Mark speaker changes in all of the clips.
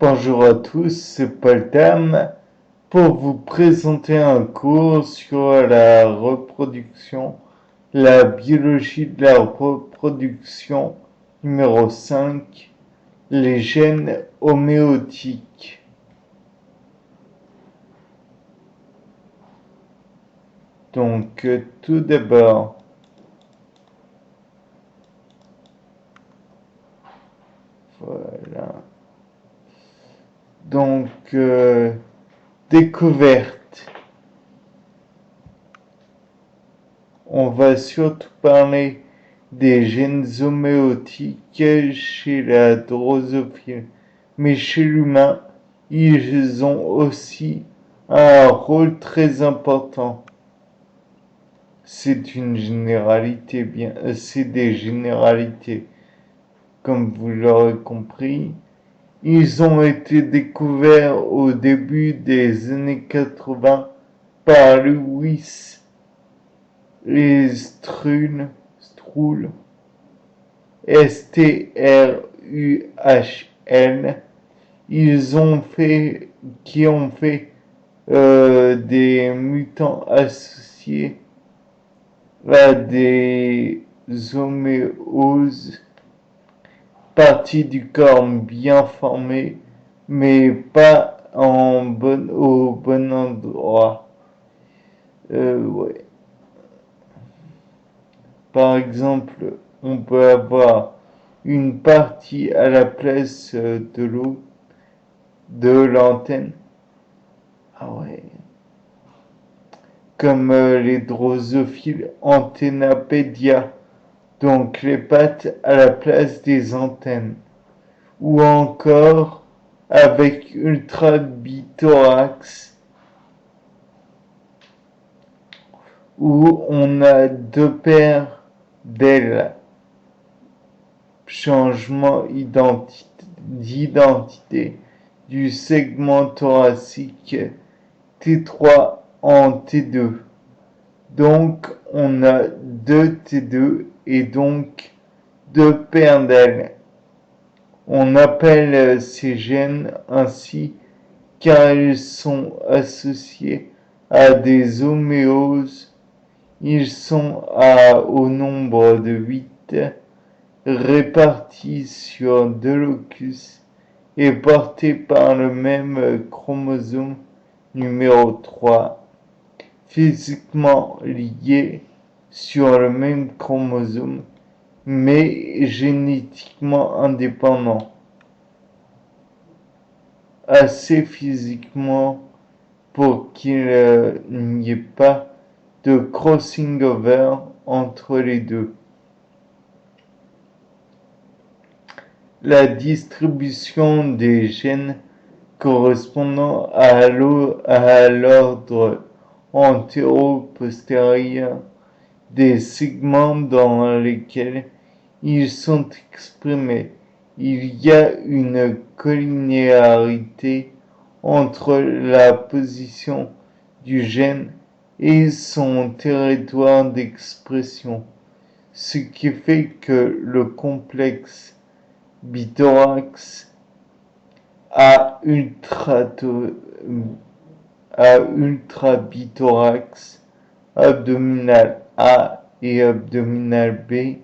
Speaker 1: Bonjour à tous, c'est Paul Tam pour vous présenter un cours sur la reproduction, la biologie de la reproduction numéro 5, les gènes homéotiques. Donc tout d'abord, voilà. Donc découverte. On va surtout parler des gènes homéotiques chez la drosophile. Mais chez l'humain, ils ont aussi un rôle très important. C'est une généralité, c'est des généralités. Comme vous l'aurez compris, ils ont été découverts au début des années 80 par Lewis et Struhl, S-T-R-U-H-L, qui ont fait des mutants associés à des homéoses, parties du corps bien formées, mais pas au bon endroit. Ouais. Par exemple, on peut avoir une partie à la place de l'autre, de l'antenne. Ah ouais. Comme les drosophiles Antennapédia, donc les pattes à la place des antennes. Ou encore avec ultrabithorax, où on a deux paires d'ailes. Changement d'identité du segment thoracique T3 en T2. Donc on a deux T2 et donc deux paires d'ailes. On appelle ces gènes ainsi car ils sont associés à des homéoses. Ils sont au nombre de 8, répartis sur 2 locus et portés par le même chromosome numéro 3, physiquement liés sur le même chromosome, mais génétiquement indépendants. Assez physiquement pour qu'il n'y ait pas de crossing over entre les deux. La distribution des gènes correspondant à l'ordre antéro-postérieur des segments dans lesquels ils sont exprimés. Il y a une collinéarité entre la position du gène et son territoire d'expression, ce qui fait que le complexe bithorax ultrabithorax abdominal A et abdominal B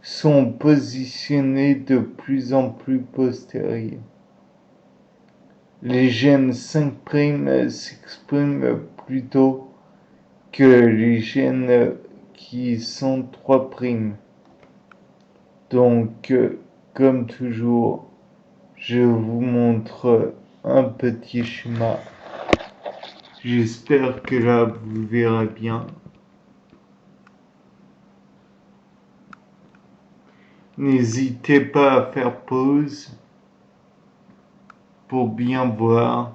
Speaker 1: sont positionnés de plus en plus postérieurs. Les gènes 5' s'expriment plus tôt que les gènes qui sont 3'. Donc, comme toujours, je vous montre un petit schéma. J'espère que là, vous verrez bien. N'hésitez pas à faire pause pour bien voir.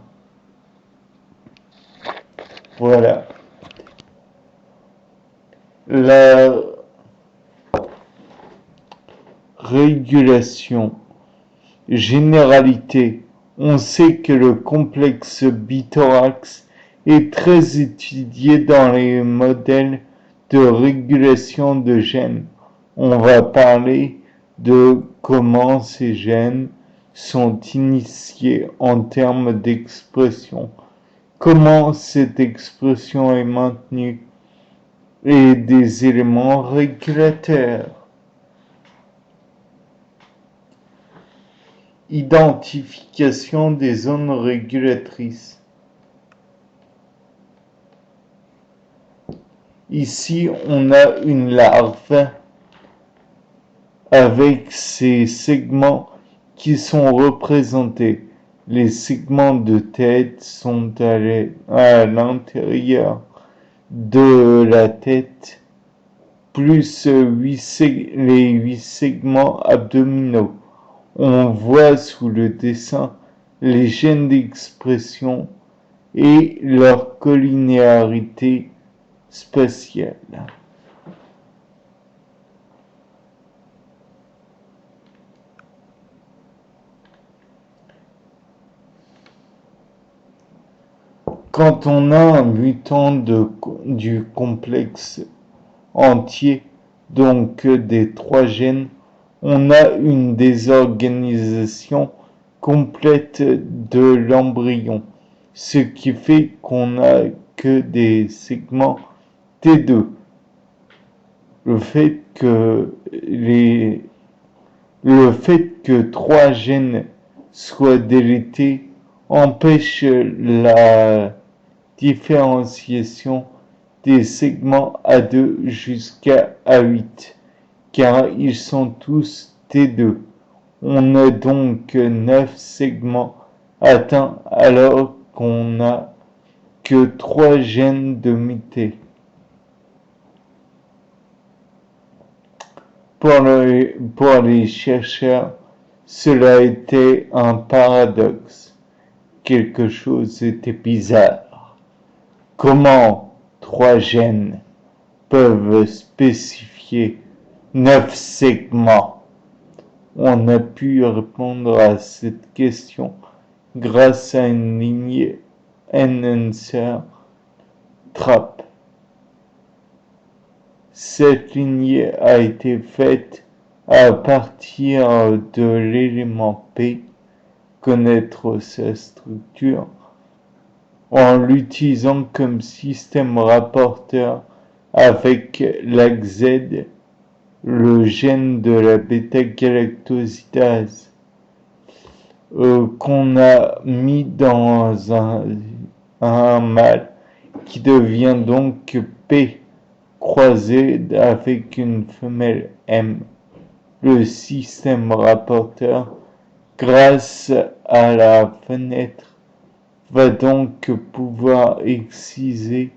Speaker 1: Voilà. La régulation. Généralité. On sait que le complexe bithorax est très étudié dans les modèles de régulation de gènes. On va parler de comment ces gènes sont initiés en termes d'expression, comment cette expression est maintenue et des éléments régulateurs. Identification des zones régulatrices. Ici, on a une larve avec ses segments qui sont représentés. Les segments de tête sont à l'intérieur de la tête, plus les 8 segments abdominaux. On voit sous le dessin les gènes d'expression et leur collinéarité spatiale. Quand on a un mutant du complexe entier, donc des 3 gènes, on a une désorganisation complète de l'embryon, ce qui fait qu'on n'a que des segments T2. Le fait que 3 gènes soient délétés empêche la différenciation des segments A2 jusqu'à A8, car ils sont tous T2. On a donc 9 segments atteints alors qu'on n'a que 3 gènes de mutés. Pour les chercheurs, cela était un paradoxe. Quelque chose était bizarre. Comment 3 gènes peuvent spécifier 9 segments? On a pu répondre à cette question grâce à une lignée Enhancer-Trap. Cette lignée a été faite à partir de l'élément P, connaître sa structure, en l'utilisant comme système rapporteur avec l'axe Z, le gène de la bêta-galactosidase, qu'on a mis dans un mâle qui devient donc P croisé avec une femelle M. Le système rapporteur, grâce à la fenêtre, va donc pouvoir exciser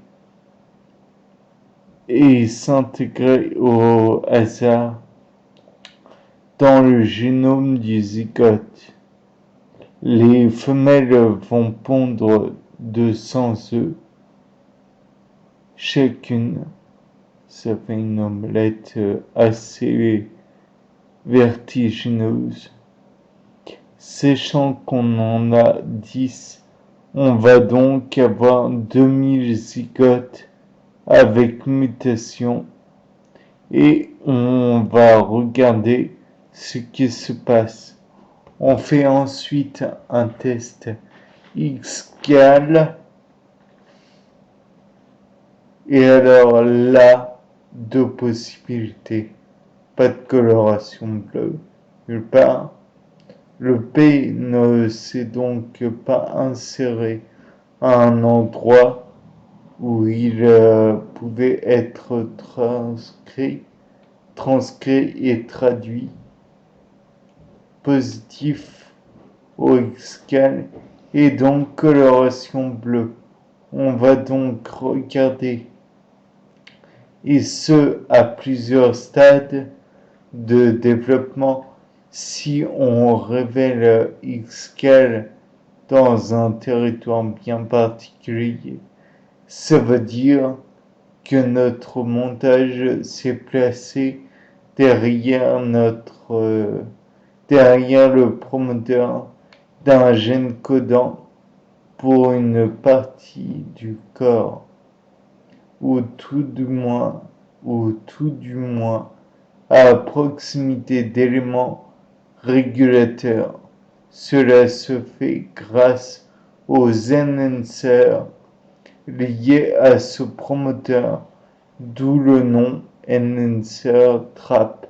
Speaker 1: et s'intégrer au hasard dans le génome du zygote. Les femelles vont pondre 200 œufs chacune. Ça fait une omelette assez vertigineuse. Sachant qu'on en a 10, on va donc avoir 2000 zygotes avec mutation et on va regarder ce qui se passe. On fait ensuite un test X-gal et alors là, 2 possibilités. Pas de coloration bleue, nulle part. Le P ne s'est donc pas inséré à un endroit où il pouvait être transcrit et traduit positif au X-cal et donc coloration bleue. On va donc regarder, et ce à plusieurs stades de développement, si on révèle X-cal dans un territoire bien particulier. Ça veut dire que notre montage s'est placé derrière le promoteur d'un gène codant pour une partie du corps, ou tout du moins à proximité d'éléments régulateurs Cela se fait grâce aux enhancers liés à ce promoteur, d'où le nom enhancer trap.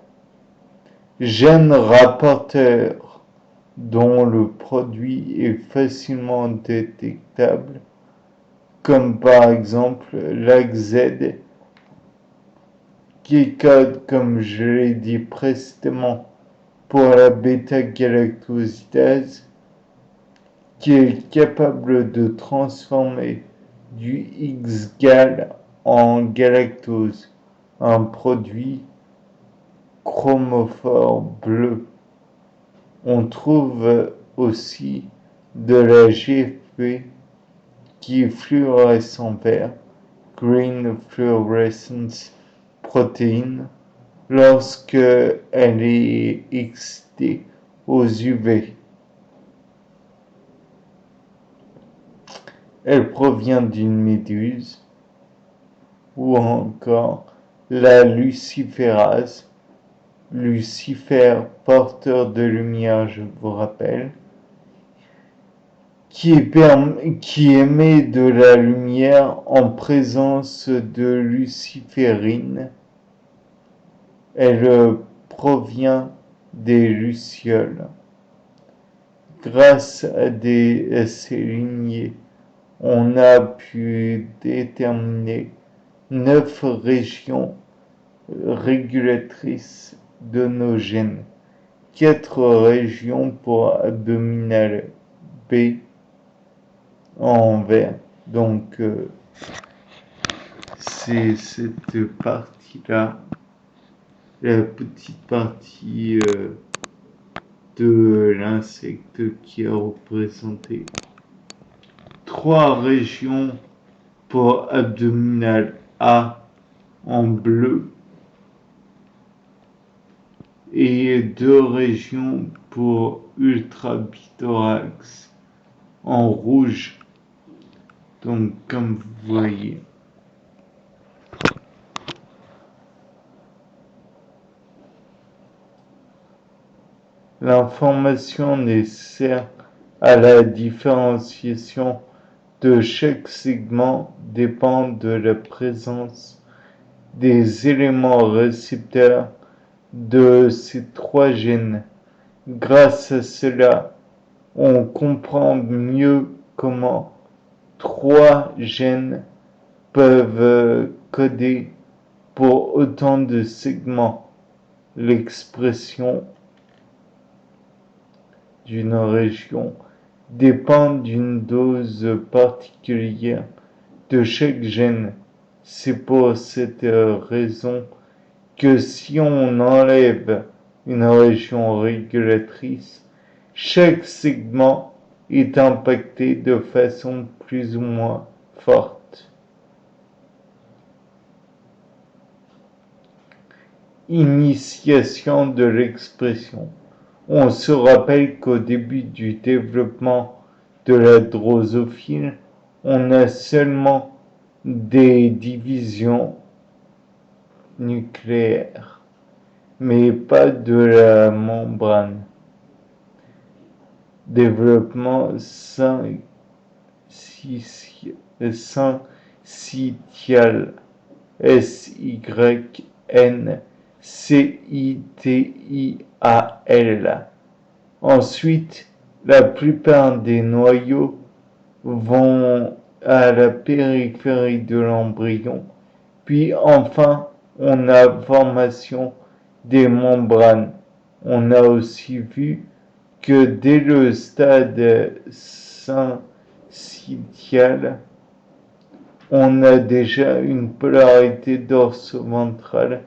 Speaker 1: Gène rapporteur dont le produit est facilement détectable, comme par exemple LAGZ, qui code, comme je l'ai dit précédemment, pour la bêta-galactosidase, qui est capable de transformer du X-gal en galactose, un produit chromophore bleu. On trouve aussi de la GFP qui est fluorescent vert, Green Fluorescence Protein, lorsque elle est excitée aux UV. Elle provient d'une méduse, ou encore la luciférase, Lucifer porteur de lumière, je vous rappelle, qui émet de la lumière en présence de luciférine. Elle provient des lucioles. Grâce à ces lignées, on a pu déterminer 9 régions régulatrices de nos gènes, 4 régions pour abdominal B en vert. Donc, c'est cette partie-là, la petite partie de l'insecte qui est représentée. 3 régions pour abdominal A en bleu et 2 régions pour ultrabithorax en rouge. Donc, comme vous voyez, l'information nécessaire à la différenciation de chaque segment dépend de la présence des éléments récepteurs de ces 3 gènes. Grâce à cela, on comprend mieux comment 3 gènes peuvent coder pour autant de segments. L'expression d'une région dépend d'une dose particulière de chaque gène. C'est pour cette raison que si on enlève une région régulatrice, chaque segment est impacté de façon plus ou moins forte. Initiation de l'expression. On se rappelle qu'au début du développement de la drosophile, on a seulement des divisions nucléaires, mais pas de la membrane. Développement syncytial, SYNCITIAL. Ensuite, la plupart des noyaux vont à la périphérie de l'embryon, puis enfin on a formation des membranes. On a aussi vu que dès le stade syncytial, on a déjà une polarité dorso-ventrale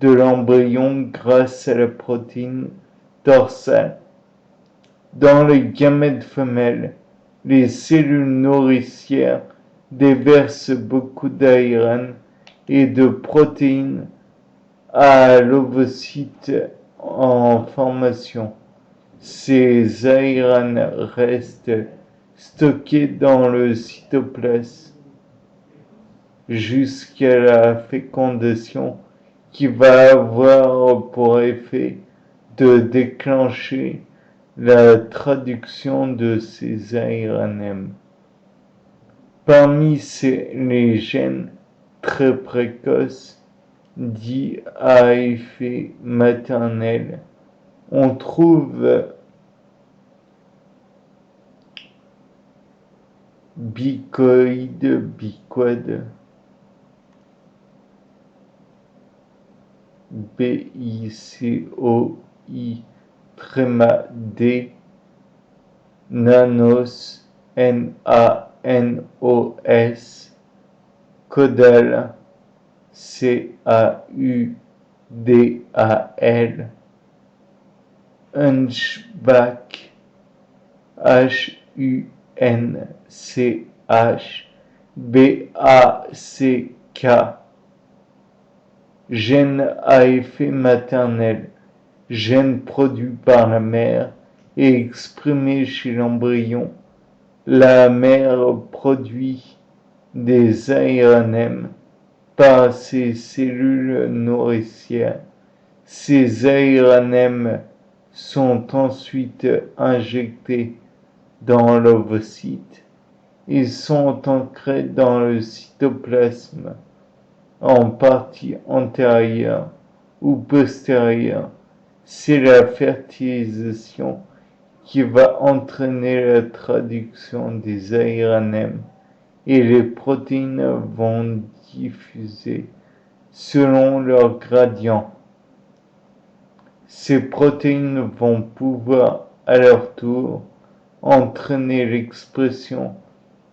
Speaker 1: de l'embryon grâce à la protéine dorsale. Dans les gamètes femelles, les cellules nourricières déversent beaucoup d'ARN et de protéines à l'ovocyte en formation. Ces ARN restent stockés dans le cytoplasme jusqu'à la fécondation qui va avoir pour effet de déclencher la traduction de ces ARNM. Parmi les gènes très précoces, dits à effet maternel, on trouve bicoïde, BICOI, tréma D, nanos, NANOS, caudal, CAUDAL, hunchback, HUNCH, BACK, gène à effet maternel, gène produit par la mère et exprimé chez l'embryon. La mère produit des ARNM par ses cellules nourricières. Ces ARNM sont ensuite injectés dans l'ovocyte. Ils sont ancrés dans le cytoplasme, en partie antérieure ou postérieure. C'est la fertilisation qui va entraîner la traduction des ARNM et les protéines vont diffuser selon leur gradient. Ces protéines vont pouvoir à leur tour entraîner l'expression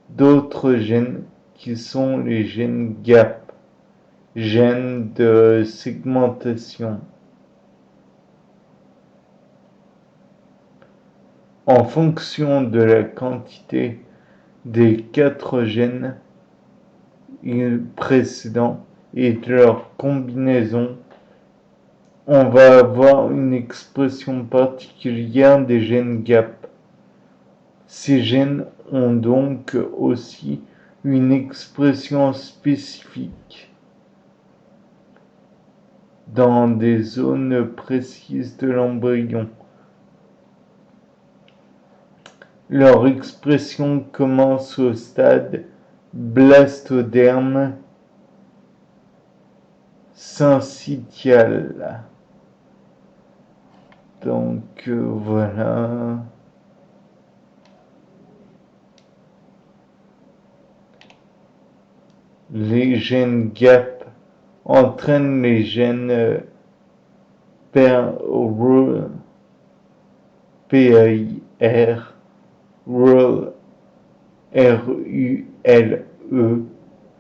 Speaker 1: d'autres gènes qui sont les gènes GAP, gènes de segmentation. En fonction de la quantité des 4 gènes précédents et de leur combinaison, on va avoir une expression particulière des gènes GAP. Ces gènes ont donc aussi une expression spécifique dans des zones précises de l'embryon. Leur expression commence au stade blastoderme syncytial. Donc voilà. Les gènes GAP entraînent les gènes PAIR, RULE,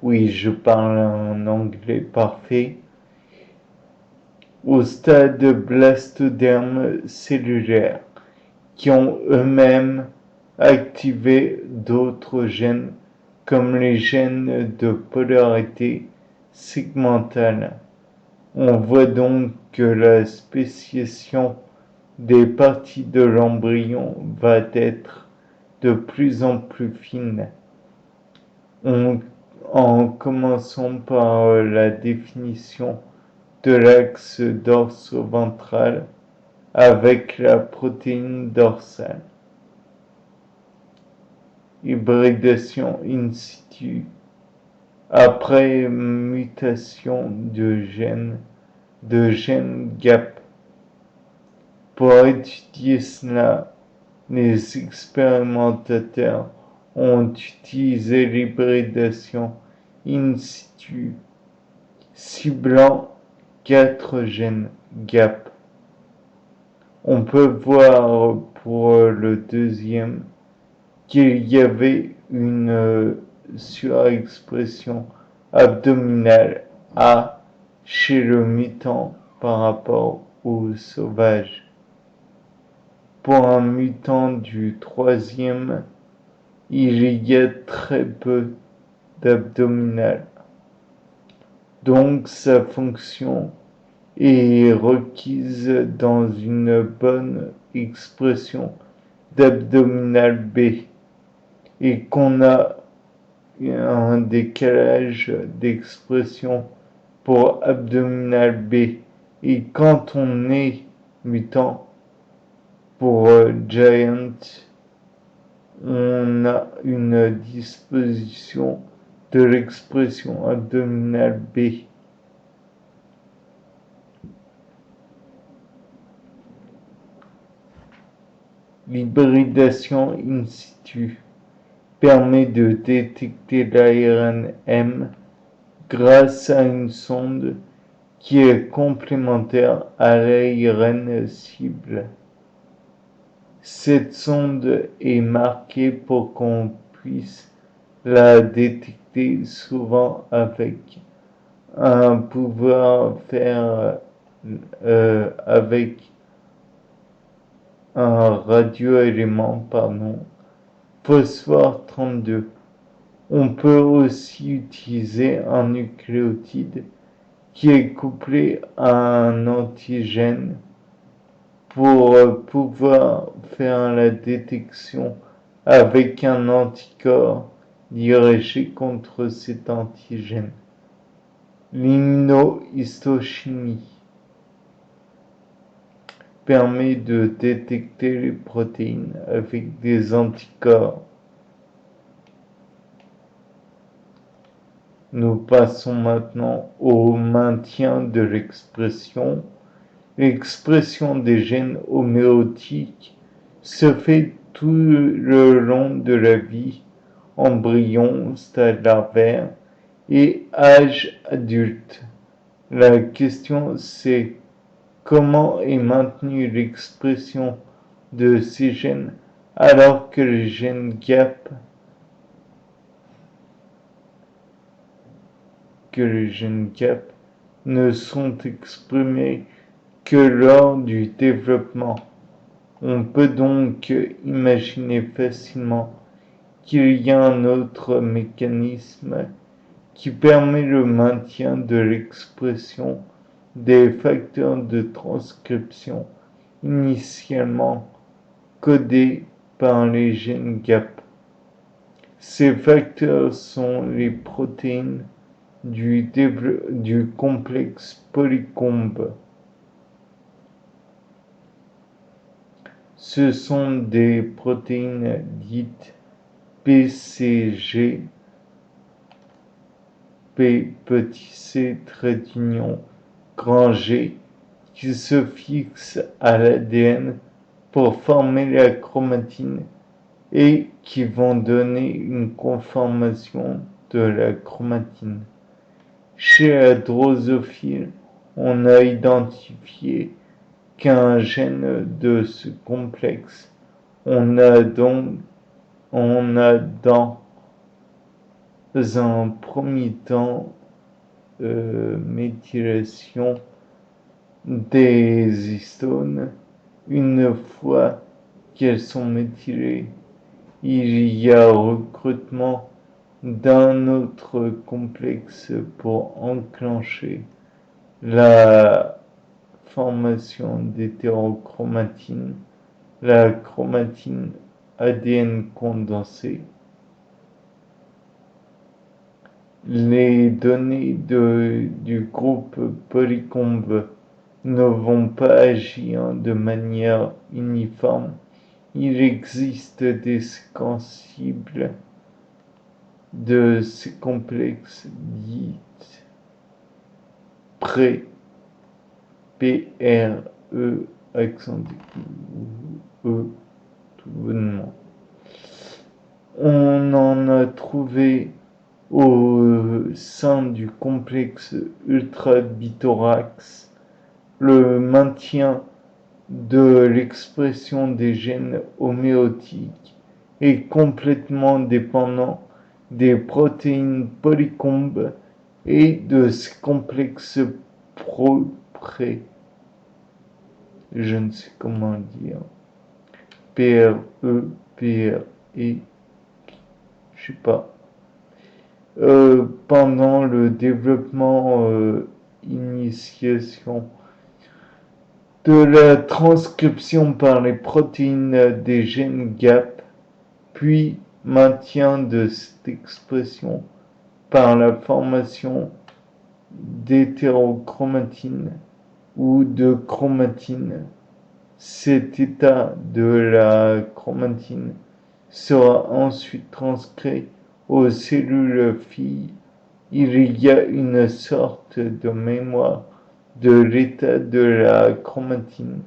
Speaker 1: oui, je parle en anglais parfait, au stade blastoderme cellulaire, qui ont eux-mêmes activé d'autres gènes comme les gènes de polarité segmentale. On voit donc que la spéciation des parties de l'embryon va être de plus en plus fine. En commençant par la définition de l'axe dorso-ventral avec la protéine dorsale. Hybridation in situ après mutation de gènes GAP. Pour étudier cela, les expérimentateurs ont utilisé l'hybridation in situ, ciblant 4 gènes GAP. On peut voir pour le deuxième qu'il y avait une surexpression abdominale A chez le mutant par rapport au sauvage. Pour un mutant du troisième, il y a très peu d'abdominal. Donc sa fonction est requise dans une bonne expression d'abdominal B et qu'on a un décalage d'expression pour abdominal B. Et quand on est mutant, Pour Giant, on a une disposition de l'expression abdominale B. L'hybridation in situ permet de détecter l'ARN M grâce à une sonde qui est complémentaire à l'ARN cible. Cette sonde est marquée pour qu'on puisse la détecter, souvent avec un pouvoir faire avec un radioélément, phosphore 32. On peut aussi utiliser un nucléotide qui est couplé à un antigène pour pouvoir faire la détection avec un anticorps dirigé contre cet antigène. L'immunohistochimie permet de détecter les protéines avec des anticorps. Nous passons maintenant au maintien de l'expression. L'expression des gènes homéotiques se fait tout le long de la vie, embryon, stade larvaire et âge adulte. La question c'est comment est maintenue l'expression de ces gènes alors que les gènes GAP ne sont exprimés que lors du développement. On peut donc imaginer facilement qu'il y a un autre mécanisme qui permet le maintien de l'expression des facteurs de transcription initialement codés par les gènes GAP. Ces facteurs sont les protéines du complexe polycombe. Ce sont des protéines dites PCG, P petit c trait d'union grand G, qui se fixent à l'ADN pour former la chromatine et qui vont donner une conformation de la chromatine. Chez la drosophile, on a identifié qu'un gène de ce complexe. On a dans un premier temps méthylation des histones. Une fois qu'elles sont méthylées, il y a recrutement d'un autre complexe pour enclencher la formation d'hétérochromatine, la chromatine ADN condensée. Les données du groupe polycombe ne vont pas agir de manière uniforme. Il existe des séquences cibles de ces complexes dites PRE accent E tout bonnement. On en a trouvé au sein du complexe ultrabithorax. Le maintien de l'expression des gènes homéotiques est complètement dépendant des protéines polycombes et de ces complexes propres. Je ne sais comment dire. PRE, PRE, je sais pas. Pendant le développement initiation de la transcription par les protéines des gènes GAP, puis maintien de cette expression par la formation d'hétérochromatine ou de chromatine Cet état de la chromatine sera ensuite transcrit aux cellules filles. Il y a une sorte de mémoire de l'état de la chromatine.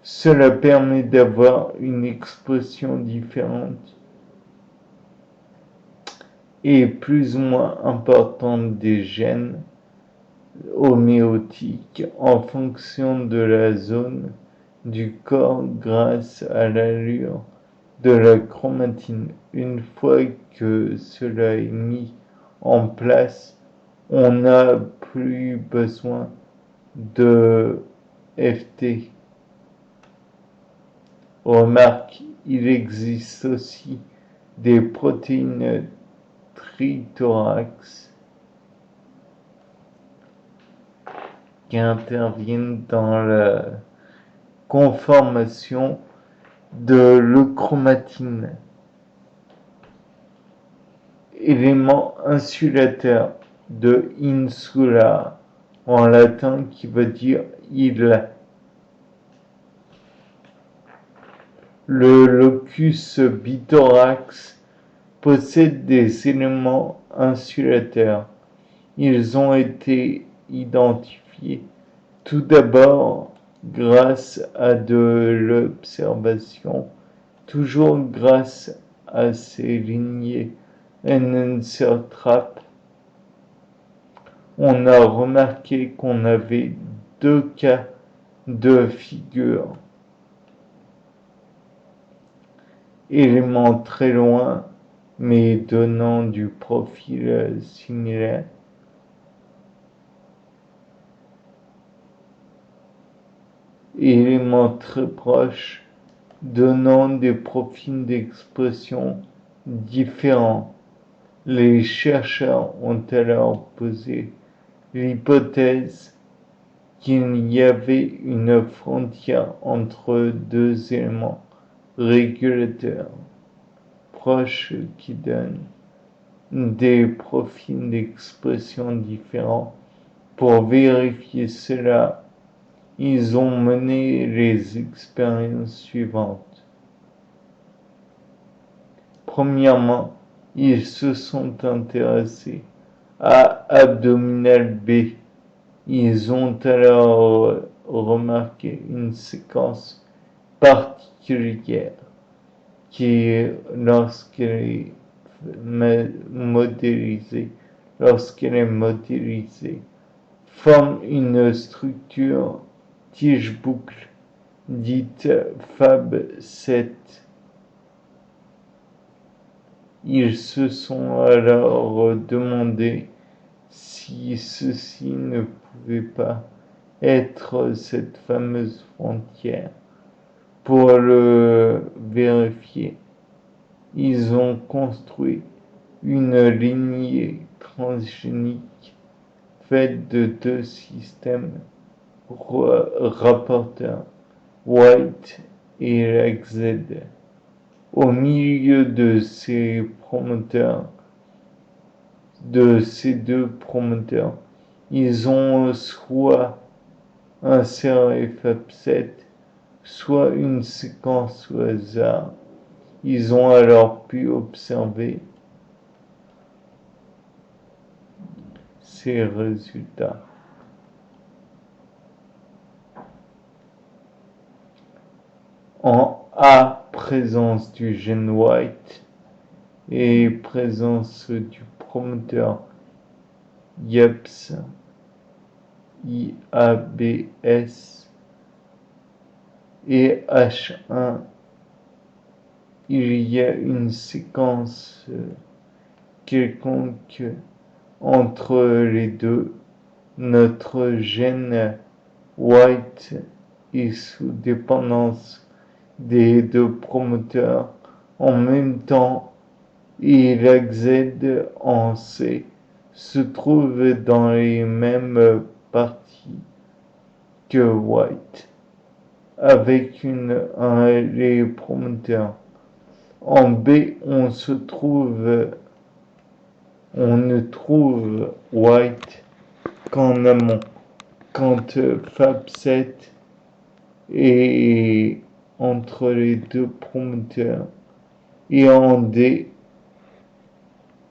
Speaker 1: Cela permet d'avoir une expression différente et plus ou moins importante des gènes homéotiques en fonction de la zone du corps grâce à l'allure de la chromatine. Une fois que cela est mis en place, on n'a plus besoin de FT. Remarque, il existe aussi des protéines trithorax qui interviennent dans la conformation de l'euchromatine, élément insulateur de insula en latin qui veut dire île. Le locus bithorax possède des éléments insulateurs. Ils ont été identifiés tout d'abord grâce à de l'observation, toujours grâce à ces lignées N-N-Trap. On a remarqué qu'on avait deux cas de figure. Éléments très loin, mais donnant du profil similaire. Éléments très proches, donnant des profils d'expression différents. Les chercheurs ont alors posé l'hypothèse qu'il y avait une frontière entre deux éléments régulateurs proches qui donnent des profils d'expression différents. Pour vérifier cela, ils ont mené les expériences suivantes. Premièrement, ils se sont intéressés à abdominal B. Ils ont alors remarqué une séquence particulière qui, lorsqu'elle est modélisée, forme une structure tige-boucle dite Fab7. Ils se sont alors demandé si ceci ne pouvait pas être cette fameuse frontière. Pour le vérifier, ils ont construit une lignée transgénique faite de deux systèmes rapporteurs, White et LAGZ. Au milieu de ces deux promoteurs, ils ont soit inséré Fab7, soit une séquence au hasard. Ils ont alors pu observer ces résultats. En A, présence du gène White et présence du promoteur IABS, et H1, il y a une séquence quelconque entre les deux. Notre gène White est sous dépendance des deux promoteurs en même temps et l'AZ en C se trouve dans les mêmes parties que White avec les promoteurs. En B, on ne trouve White qu'en amont, quand Fab7 et entre les deux promoteurs. Et en D,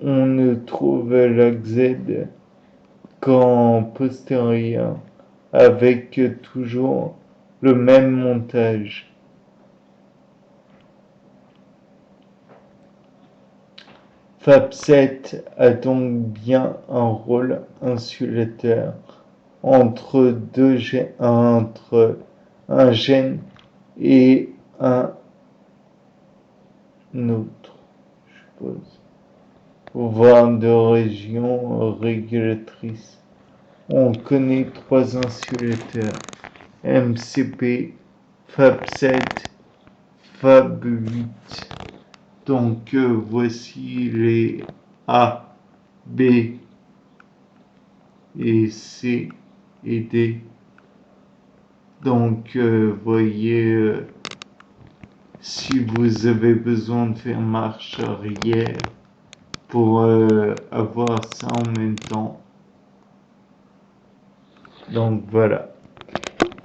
Speaker 1: on ne trouve l'axe qu'en postérieur, avec toujours le même montage. Fab7 a donc bien un rôle insulateur entre un gène et un autre, je suppose, voire de régions régulatrices. On connaît trois insulateurs, MCP, Fab7, Fab8. Donc voici les A, B et C et D. Donc voyez, si vous avez besoin de faire marche arrière pour avoir ça en même temps. Donc voilà.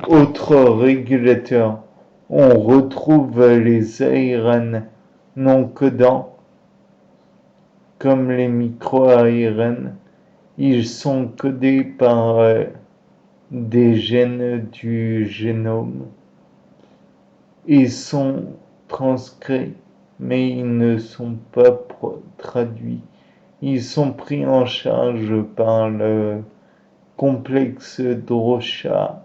Speaker 1: Autre régulateur, on retrouve les ARN non codants comme les micro-ARN. Ils sont codés par des gènes du génome. Ils sont transcrits, mais ils ne sont pas traduits. Ils sont pris en charge par le complexe Broca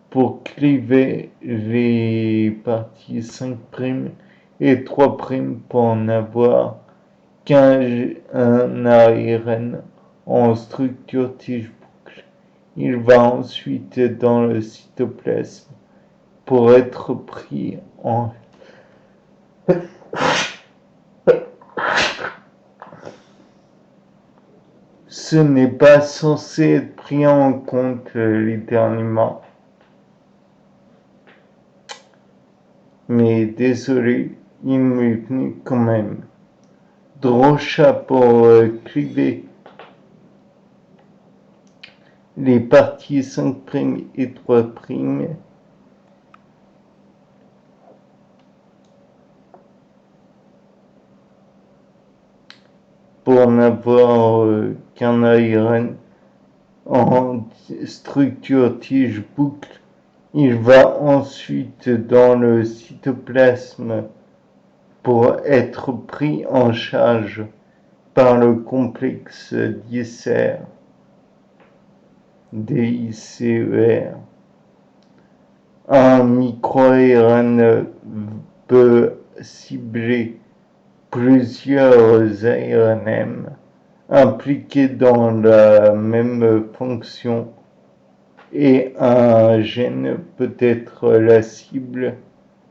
Speaker 1: pour cliver les parties 5' et 3' pour en avoir qu'un ARN en structure tige boucle. Il va ensuite dans le cytoplasme pour être pris en ce n'est pas censé être pris en compte littéralement. Mais désolé, il m'est venu quand même. Broca pour cliver les parties 5' et 3'. Pour n'avoir qu'un ARN en structure tige boucle, il va ensuite dans le cytoplasme pour être pris en charge par le complexe Dicer, DICER. Un micro-ARN peut cibler plusieurs ARN impliqués dans la même fonction et un gène peut être la cible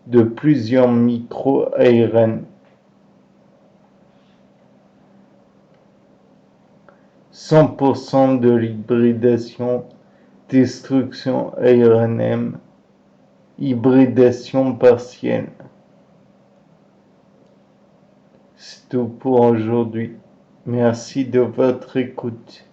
Speaker 1: de plusieurs micro-ARN. 100% de l'hybridation, destruction ARNM, hybridation partielle. C'est tout pour aujourd'hui. Merci de votre écoute.